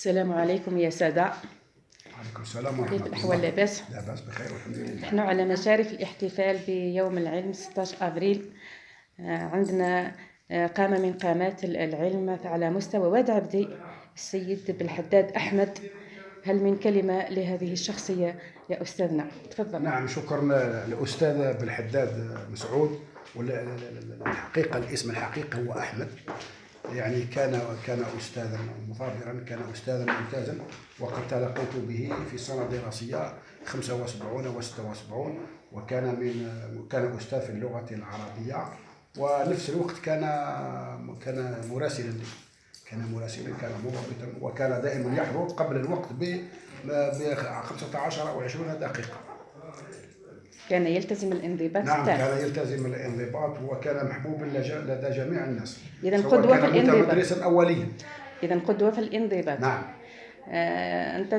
السلام عليكم يا سادة. وعليكم السلام ورحمة كيف الله. الأحوال؟ لاباس؟ لاباس بخير والحمد لله. نحن على مشارف الاحتفال بيوم العلم 16 أبريل. عندنا قامة من قامات العلم على مستوى واد عبدي السيد بالحداد أحمد. هل من كلمة لهذه الشخصية يا أستاذنا؟ تفضل. نعم، شكرا للأستاذ بالحداد مسعود. والحقيقة الاسم الحقيقي هو أحمد. يعني كان أستاذا مثابرا، كان أستاذا ممتازا، وقد تلقيت به في السنة الدراسية 75 و 76، كان أستاذ في اللغة العربية، ونفس الوقت كان مراسلا لي. كان مضبطا، وكان دائما يحضر قبل الوقت ب 15 أو 20 دقيقة. كان يلتزم الانضباط. نعم، كان يلتزم الانضباط، وكان محبوب لدى جميع الناس. إذن سواء قدوة في كان الانضباط. متمدرسا أوليا. إذن قدوة في الانضباط. نعم. أنت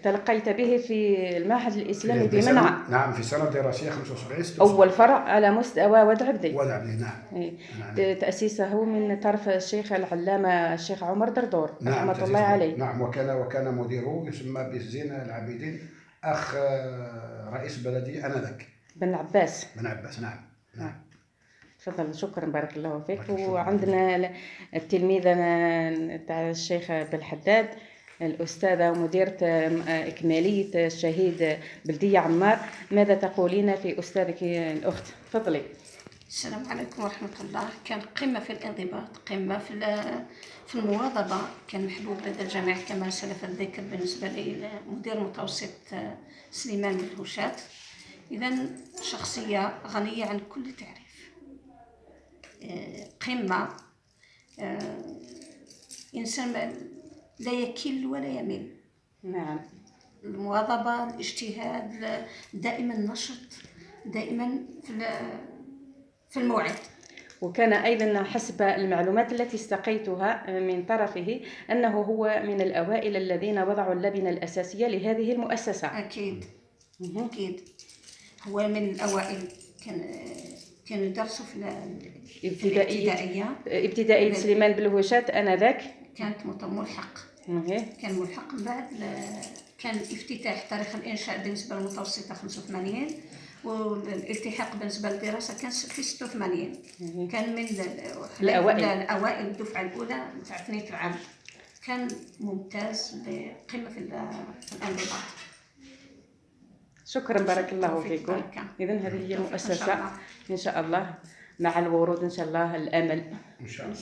تلقيت به في المعهد الإسلامي بمنعا. نعم، في السنة الدراسية 75 أول فرع على مستوى واد عبدي. واد عبدي، نعم. تأسيسه من طرف الشيخ العلامة الشيخ عمر دردور رحمة الله عليه. نعم، وكان مديره يسمى بزين العابدين، أخ رئيس بلدي آنذاك بن عباس. نعم. تفضل. شكرا، بارك الله فيك. وعندنا التلميذة تاع الشيخ بالحداد، الأستاذة ومديرة إكمالية الشهيد بلدية عمار. ماذا تقولين في أستاذك الأخت؟ تفضلي. السلام عليكم ورحمة الله. كان قمة في الانضباط، قمة في المواظبة، كان محبوب لدى الجميع كما سلف الذكر. بالنسبة لي مدير متوسط سليمان بالهوشات، إذن شخصية غنية عن كل تعريف، قمة، إنسان لا يكل ولا يمل. نعم. المواظبة، الاجتهاد، دائما نشط، دائما في الموعد. وكان أيضا حسب المعلومات التي استقيتها من طرفه أنه هو من الأوائل الذين وضعوا اللبنة الأساسية لهذه المؤسسة. أكيد. هو من الأوائل. كانوا يدرسوا في ابتدائية سليمان بالهوشات آنذاك. كانت ملحق. كان ملحق من بعد. كان افتتاح تاريخ الإنشاء بالنسبة للمتوسطة 85، والالتحاق بالنسبة للدراسة كان في 86. كان من الأوائل الدفعة الأولى نتاع ثانية العام. كان ممتاز بقمة في الانضباط. شكرا، بارك الله فيكم. إذن هذه هي المؤسسة إن شاء الله، مع الورود إن شاء الله الأمل إن شاء الله.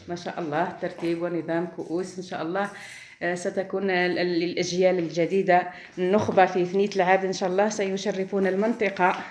ما شاء الله. ترتيب ونظام كؤوس إن شاء الله. ستكون للأجيال الجديدة النخبة في ثنية العهد إن شاء الله، سيشرفون المنطقة.